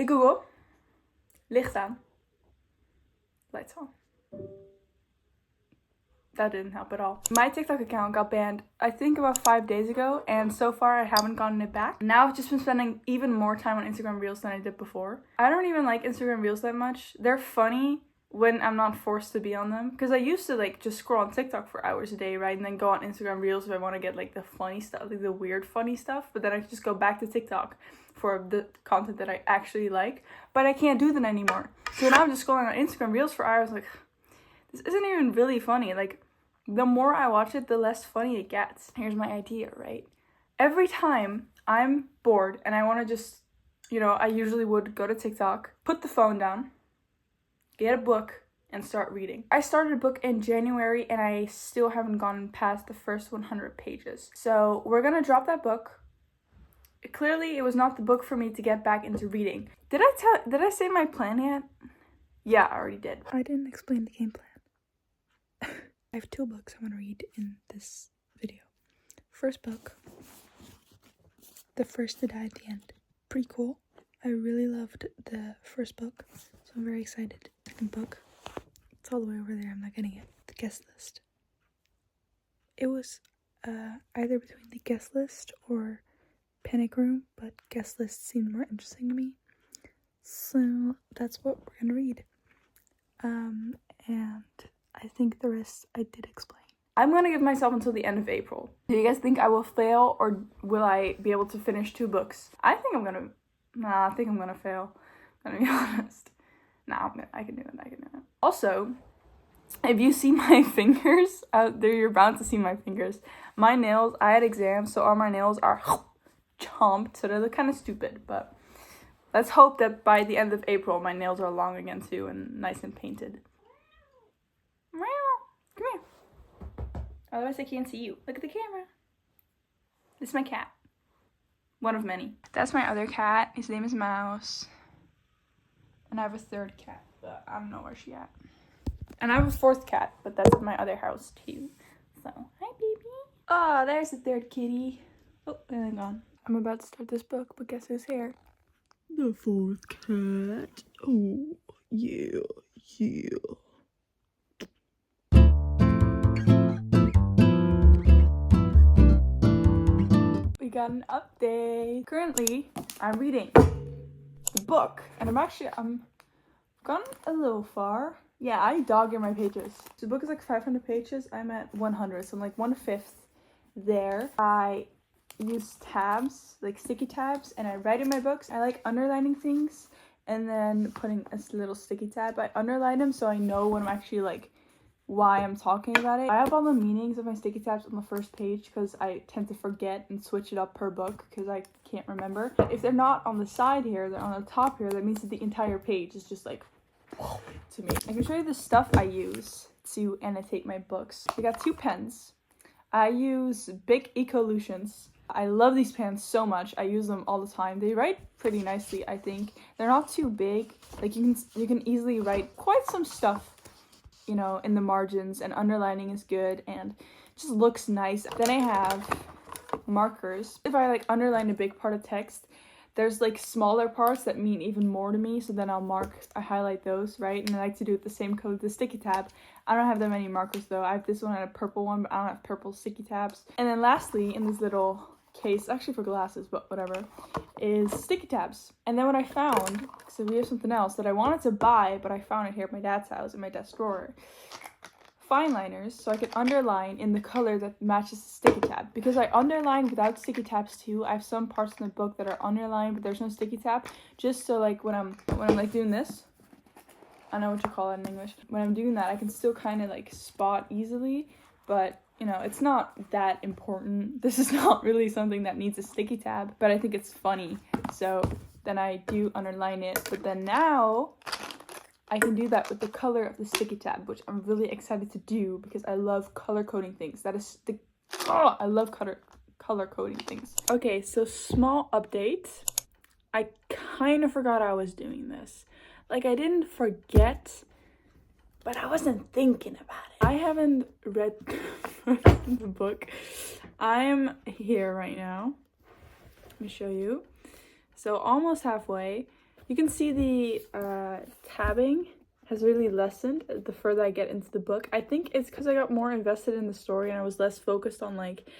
Hey Google, licht aan. Lights on. That didn't help at all. My TikTok account got banned, I think about 5 days ago, and so far I haven't gotten it back. Now I've just been spending even more time on Instagram Reels than I did before. I don't even like Instagram Reels that much. They're funny when I'm not forced to be on them, because I used to like just scroll on TikTok for hours a day, right, and then go on Instagram Reels if I want to get like the funny stuff, like the weird funny stuff, but then I just go back to TikTok for the content that I actually like. But I can't do that anymore, so now I'm just scrolling on Instagram Reels for hours, like, this isn't even really funny. Like, the more I watch it, the less funny it gets. Here's my idea, right? Every time I'm bored and I want to just, I usually would go to TikTok, put the phone down, get a book, and start reading. I started a book in January and I still haven't gone past the first 100 pages. So we're gonna drop that book. Clearly, it was not the book for me to get back into reading. Did I say my plan yet? Yeah, I already did. I didn't explain the game plan. I have 2 books I want to read in this video. First book, The First to Die at the End. Pretty cool. I really loved the first book, so I'm very excited. Second book, it's all the way over there, I'm not getting it. The Guest List. It was either between The Guest List or Panic Room, but Guest List seemed more interesting to me. So that's what we're gonna read. And I think the rest I did explain. I'm gonna give myself until the end of April. Do you guys think I will fail, or will I be able to finish 2 books? I think I'm gonna fail. I'm gonna be honest. I can do it. Also, if you see my fingers out there, you're bound to see my fingers. My nails, I had exams, so all my nails are chomped, so they look kind of stupid, but let's hope that by the end of April, my nails are long again too and nice and painted. Come here. Otherwise I can't see you. Look at the camera. This is my cat. One of many. That's my other cat. His name is Mouse. And I have a 3rd cat, but I don't know where she's at. And I have a 4th cat, but that's at my other house too. So, hi baby. Oh, there's the 3rd kitty. Oh, and then gone. I'm about to start this book, but guess who's here? The 4th cat. Oh, yeah. We got an update. Currently, I'm reading the book, and I've gone a little far. Yeah, I dog in my pages. The book is like 500 pages. I'm at 100, so I'm like 1/5 there. I use tabs, like sticky tabs, and I write in my books. I like underlining things and then putting a little sticky tab. I underline them so I know when I'm actually like why I'm talking about it. I have all the meanings of my sticky tabs on the first page because I tend to forget and switch it up per book because I can't remember. If they're not on the side here, they're on the top here, that means that the entire page is just like to me. I can show you the stuff I use to annotate my books. I got 2 pens. I use Bic Ecolutions. I love these pens so much. I use them all the time. They write pretty nicely, I think. They're not too big. Like you can easily write quite some stuff, in the margins, and underlining is good and just looks nice. Then I have markers. If I like underline a big part of text, there's like smaller parts that mean even more to me, so then I highlight those, right? And I like to do it the same color with the sticky tab. I don't have that many markers though. I have this one and a purple one, but I don't have purple sticky tabs. And then lastly, in this little case, actually for glasses, but whatever, is sticky tabs. And then what I found, so we have something else that I wanted to buy, but I found it here at my dad's house in my desk drawer. Fine liners, so I can underline in the color that matches the sticky tab. Because I underline without sticky tabs too. I have some parts in the book that are underlined, but there's no sticky tab. Just so like when I'm like doing this, I don't know what you call it in English. When I'm doing that, I can still kind of like spot easily, but it's not that important. This is not really something that needs a sticky tab, but I think it's funny. So then I do underline it, but then now I can do that with the color of the sticky tab, which I'm really excited to do because I love color coding things. I love color coding things. Okay, so small update. I kind of forgot I was doing this. Like, I didn't forget, but I wasn't thinking about it. I haven't read the book. I'm here right now. Let me show you. So almost halfway. You can see the tabbing has really lessened the further I get into the book. I think it's because I got more invested in the story and I was less focused on like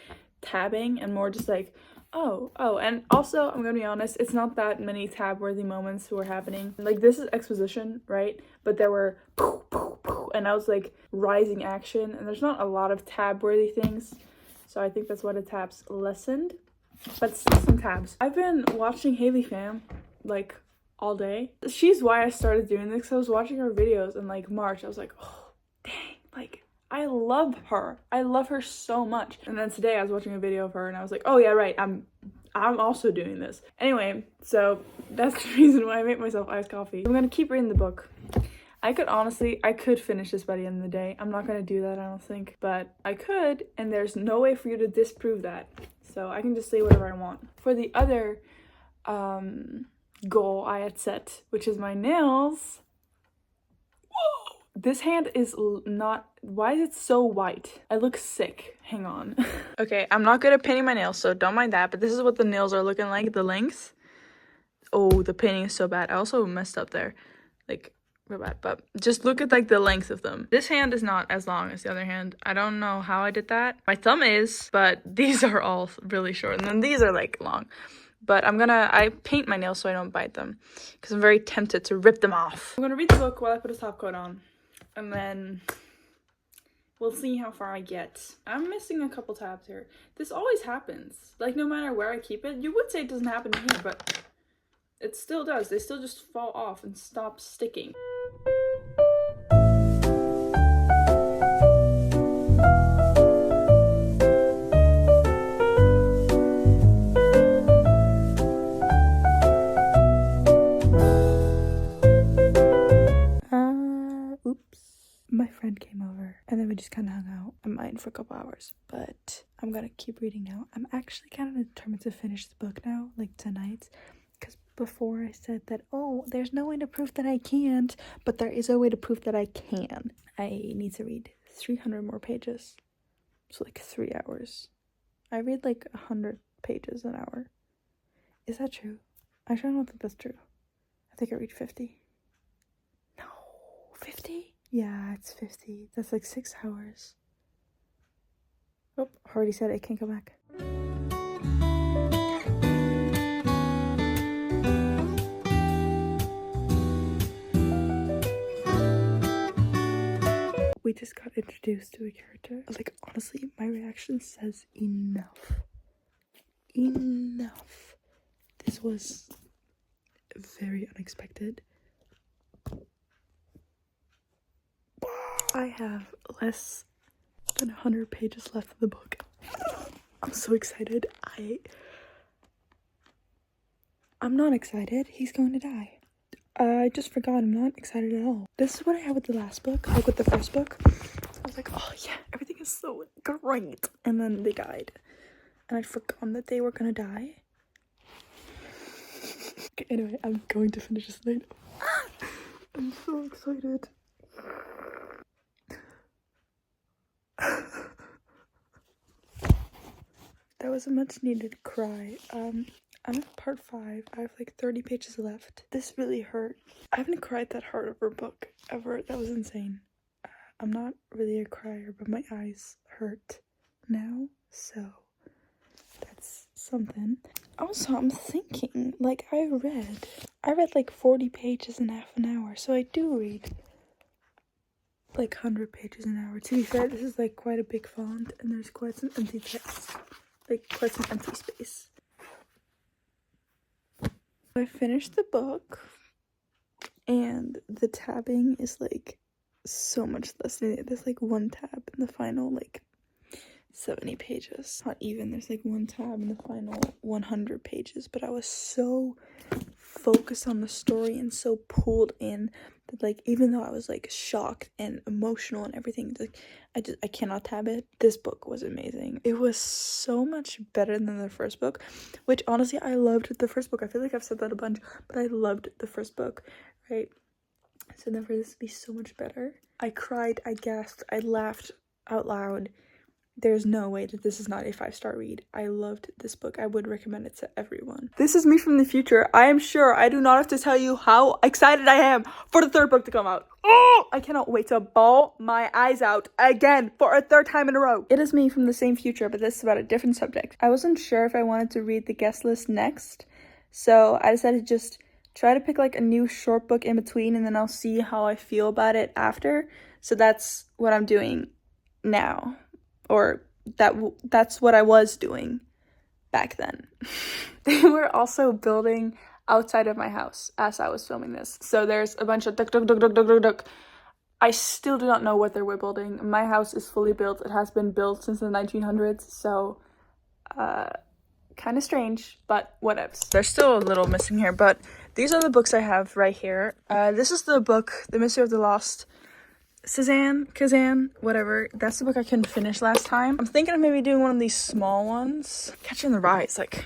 tabbing and more just like, oh, and also I'm gonna be honest, it's not that many tab-worthy moments were happening. Like, this is exposition, right? But there were poof, poof, poof, and I was like rising action, and there's not a lot of tab-worthy things, so I think that's why the tabs lessened, but still some tabs. I've been watching Haley Pham like all day. She's why I started doing this, because I was watching her videos in like March. I was like, oh dang, like I love her. I love her so much. And then today I was watching a video of her and I was like, oh yeah, right, I'm also doing this. Anyway, so that's the reason why I make myself iced coffee. I'm gonna keep reading the book. I could finish this by the end of the day. I'm not gonna do that, I don't think, but I could, and there's no way for you to disprove that. So I can just say whatever I want. For the other goal I had set, which is my nails. Whoa! This hand is not, why is it so white? I look sick. Hang on. Okay, I'm not good at painting my nails, so don't mind that, but this is what the nails are looking like, the length. Oh, the painting is so bad. I also messed up there. Like, real bad, but just look at like the length of them. This hand is not as long as the other hand. I don't know how I did that. My thumb is, but these are all really short, and then these are like long. But I paint my nails so I don't bite them, because I'm very tempted to rip them off. I'm gonna read the book while I put a top coat on, and then we'll see how far I get. I'm missing a couple tabs here. This always happens. Like, no matter where I keep it. You would say it doesn't happen here, but it still does. They still just fall off and stop sticking. My friend came over and then we just kind of hung out at mine for a couple hours, but I'm gonna keep reading now. I'm actually kind of determined to finish the book now, like tonight, because before I said that, oh, there's no way to prove that I can't, but there is a way to prove that I can. I need to read 300 more pages, so like 3 hours. I read like 100 pages an hour. Is that true? Actually, I don't think that's true. I think I read 50. No, 50? Yeah, it's 50. That's like 6 hours. Oh, already said it. Can't go back. We just got introduced to a character. Like, honestly, my reaction says enough. Enough. This was very unexpected. I have less than 100 pages left of the book. I'm so excited. I'm not excited. He's going to die. I just forgot I'm not excited at all. This is what I had with the last book, like with the first book. I was like, oh yeah, everything is so great. And then they died. And I'd forgotten that they were gonna die. Okay, anyway, I'm going to finish this tonight. I'm so excited. That was a much needed cry. I'm at part 5. I have like 30 pages left. This really hurt. I haven't cried that hard over a book ever. That was insane. I'm not really a crier, but my eyes hurt now, so that's something. Also, I'm thinking, like, I read like 40 pages in half an hour, so I do read like 100 pages an hour. To be fair, this is like quite a big font, and there's quite some empty text, like quite some empty space. I finished the book, and the tabbing is like so much less than there's like one tab in the final like 70 pages. Not even, there's like one tab in the final 100 pages, but I was so focused on the story and so pulled in that, like, even though I was like shocked and emotional and everything, like I cannot tab it. This book was amazing. It was so much better than the first book, which honestly I loved the first book. I feel like I've said that a bunch, but I loved the first book, right? So then for this to be so much better, I cried, I gasped, I laughed out loud. There's no way that this is not a 5-star read. I loved this book. I would recommend it to everyone. This is me from the future. I am sure I do not have to tell you how excited I am for the 3rd book to come out. Oh, I cannot wait to bawl my eyes out again for a 3rd time in a row. It is me from the same future, but this is about a different subject. I wasn't sure if I wanted to read the guest list next, so I decided to just try to pick like a new short book in between, and then I'll see how I feel about it after. So that's what I'm doing now. Or that's what I was doing back then. They were also building outside of my house as I was filming this. So there's a bunch of duck, duck, duck, duck, duck, duck, duck. I still do not know what they were building. My house is fully built. It has been built since the 1900s. So kind of strange, but whatevs. There's still a little missing here, but these are the books I have right here. This is the book, The Mystery of the Lost Kazan, whatever. That's the book I couldn't finish last time. I'm thinking of maybe doing one of these small ones. Catcher in the Rye, it's like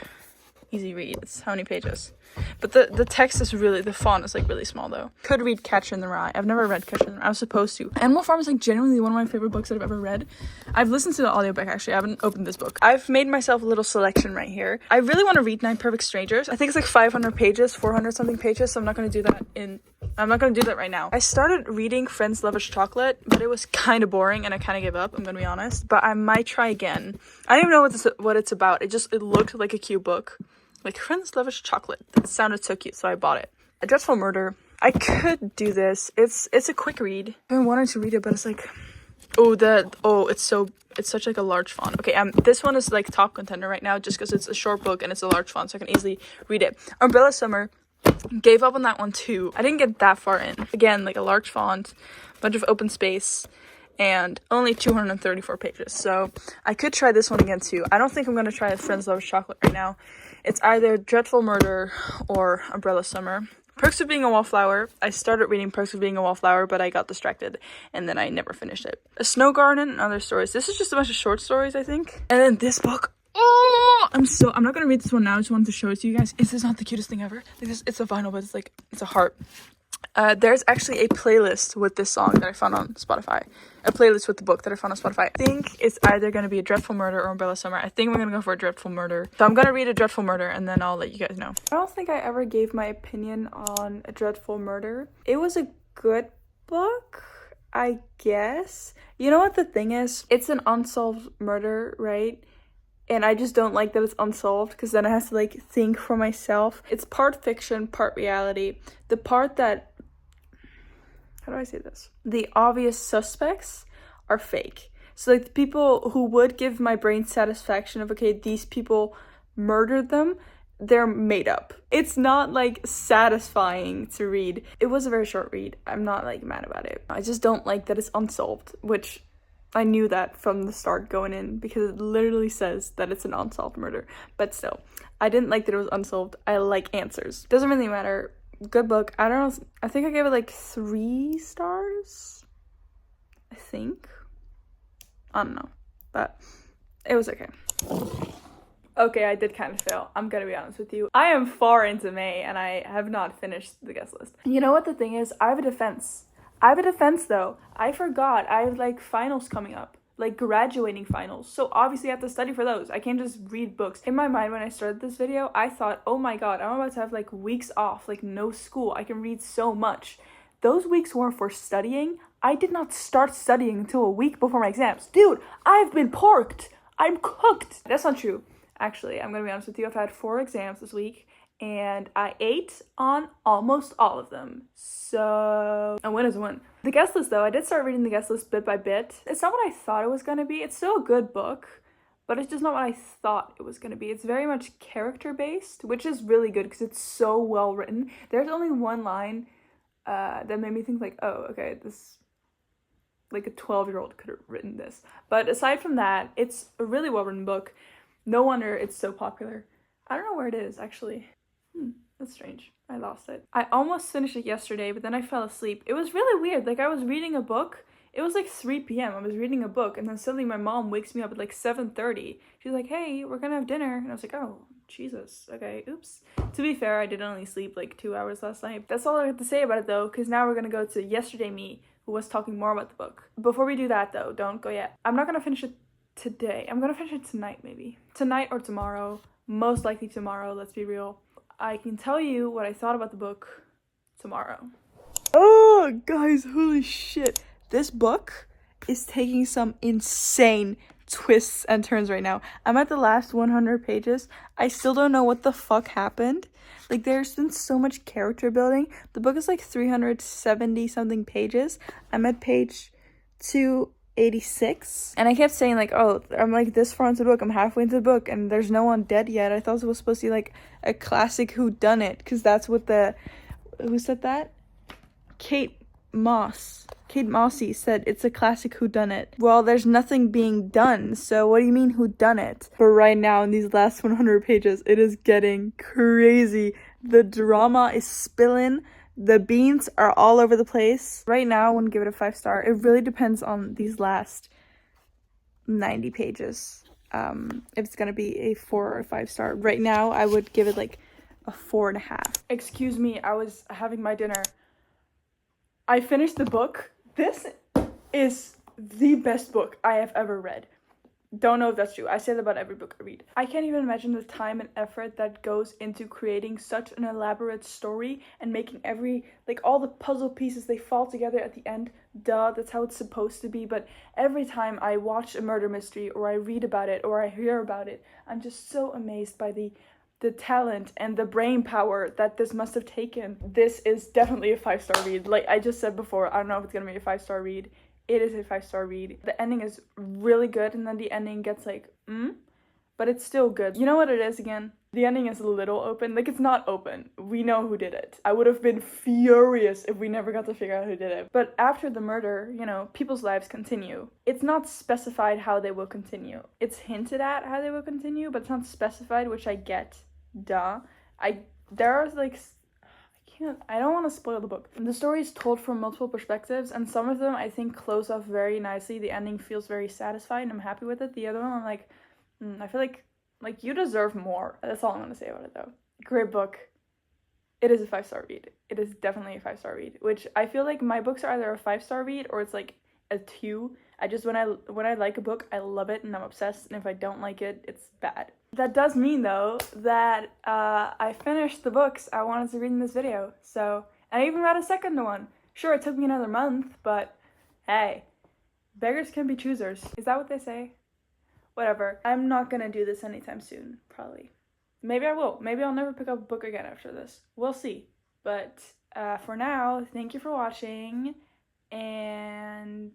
easy read. It's how many pages? But the text is really, the font is like really small though. Could read Catcher in the Rye. I've never read Catcher in the Rye. I was supposed to. Animal Farm is like genuinely one of my favorite books that I've ever read. I've listened to the audiobook actually. I haven't opened this book. I've made myself a little selection right here. I really want to read 9 Perfect Strangers. I think it's like 500 pages, 400 something pages, so I'm not going to do that right now. I started reading Friends, Lovers, Chocolate, but it was kind of boring and I kind of gave up, I'm going to be honest. But I might try again. I don't even know what it's about. It looked like a cute book. Like Friends, Lovers, Chocolate. That sounded so cute, so I bought it. A Dreadful Murder. I could do this. It's a quick read. I've been wanting to read it, but it's like, it's such like a large font. Okay, this one is like top contender right now just because it's a short book and it's a large font, so I can easily read it. Umbrella Summer. Gave up on that one too. I didn't get that far in. Again, like a large font, bunch of open space, and only 234 pages. So I could try this one again too. I don't think I'm going to try Friends, Lovers, Chocolate right now. It's either Dreadful Murder or Umbrella Summer. Perks of Being a Wallflower. I started reading Perks of Being a Wallflower, but I got distracted, and then I never finished it. A Snow Garden and Other Stories. This is just a bunch of short stories, I think. And then this book. Oh, I'm not gonna read this one now. I just wanted to show it to you guys. Is this not the cutest thing ever? It's a vinyl, but it's a heart. There's actually a playlist with this song that I found on Spotify. A playlist with the book that I found on Spotify. I think it's either going to be A Dreadful Murder or Umbrella Summer. I think we're going to go for A Dreadful Murder. So I'm going to read A Dreadful Murder and then I'll let you guys know. I don't think I ever gave my opinion on A Dreadful Murder. It was a good book, I guess. You know what the thing is? It's an unsolved murder, right? And I just don't like that it's unsolved because then I have to like think for myself. It's part fiction, part reality. The part that, how do I say this? The obvious suspects are fake. So like the people who would give my brain satisfaction of, okay, these people murdered them, they're made up. It's not like satisfying to read. It was a very short read. I'm not like mad about it. I just don't like that it's unsolved, which I knew that from the start going in because it literally says that it's an unsolved murder. But still, I didn't like that it was unsolved. I like answers. Doesn't really matter. Good book. I don't know. I think I gave it like 3 stars. I think. I don't know. But it was okay. Okay, I did kind of fail. I'm gonna be honest with you. I am far into May and I have not finished the guest list. You know what the thing is? I have a defense though. I forgot I have like finals coming up, like graduating finals. So obviously I have to study for those. I can't just read books. In my mind when I started this video, I thought, oh my god, I'm about to have like weeks off, like no school. I can read so much. Those weeks weren't for studying. I did not start studying until a week before my exams. Dude, I've been porked. I'm cooked. That's not true. Actually, I'm gonna be honest with you. I've had 4 exams this week. And I ate on almost all of them. So a win is a win. The guest list though, I did start reading the guest list bit by bit. It's not what I thought it was going to be. It's still a good book, but it's just not what I thought it was going to be. It's very much character based, which is really good because it's so well written. There's only one line that made me think like, oh, okay, this, like a 12-year-old could have written this. But aside from that, it's a really well written book. No wonder it's so popular. I don't know where it is actually. That's strange. I lost it. I almost finished it yesterday, but then I fell asleep. It was really weird. Like I was reading a book. It was like 3 p.m. I was reading a book and then suddenly my mom wakes me up at like 7:30. She's like, hey, we're gonna have dinner. And I was like, oh, Jesus. Okay, oops. To be fair, I did only sleep like 2 hours last night. That's all I have to say about it though, because now we're gonna go to Yesterday Me, who was talking more about the book. Before we do that though, don't go yet. I'm not gonna finish it today. I'm gonna finish it tonight, maybe. Tonight or tomorrow. Most likely tomorrow, let's be real. I can tell you what I thought about the book tomorrow. Oh, guys, holy shit. This book is taking some insane twists and turns right now. I'm at the last 100 pages. I still don't know what the fuck happened. Like, there's been so much character building. The book is like 370 something pages. I'm at page 286. And I kept saying, like, oh, I'm like this far into the book. I'm halfway into the book and there's no one dead yet. I thought it was supposed to be like a classic whodunit, because that's what who said that? Kate Mossy said it's a classic whodunit. Well, there's nothing being done, so what do you mean whodunit? But right now, in these last 100 pages, it is getting crazy. The drama is spilling. The beans are all over the place. Right now, I wouldn't give it a 5-star. It really depends on these last 90 pages. If it's gonna be a 4 or a 5-star. Right now, I would give it like a 4.5. Excuse me, I was having my dinner. I finished the book. This is the best book I have ever read. Don't know if that's true. I say that about every book I read. I can't even imagine the time and effort that goes into creating such an elaborate story and making all the puzzle pieces, they fall together at the end. Duh, that's how it's supposed to be. But every time I watch a murder mystery or I read about it or I hear about it, I'm just so amazed by the talent and the brain power that this must have taken. This is definitely a 5-star read. Like I just said before, I don't know if it's gonna be a 5-star read. It is a 5-star read. The ending is really good, and then the ending gets like, but it's still good. You know what it is again? The ending is a little open. Like, it's not open. We know who did it. I would have been furious if we never got to figure out who did it. But after the murder, you know, people's lives continue. It's not specified how they will continue. It's hinted at how they will continue, but it's not specified, which I get. Duh. I don't want to spoil the book. The story is told from multiple perspectives, and some of them I think close off very nicely. The ending feels very satisfying, and I'm happy with it. The other one, I'm like, I feel like you deserve more. That's all I'm gonna say about it, though. Great book. It is a 5-star read. It is definitely a 5-star read, which I feel like my books are either a 5-star read or it's like a 2. I just, when I like a book, I love it and I'm obsessed, and if I don't like it, it's bad. That does mean, though, that I finished the books I wanted to read in this video. So, and I even read a second one. Sure, it took me another month, but hey, beggars can be choosers. Is that what they say? Whatever. I'm not gonna do this anytime soon, probably. Maybe I will. Maybe I'll never pick up a book again after this. We'll see. But for now, thank you for watching, and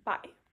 bye.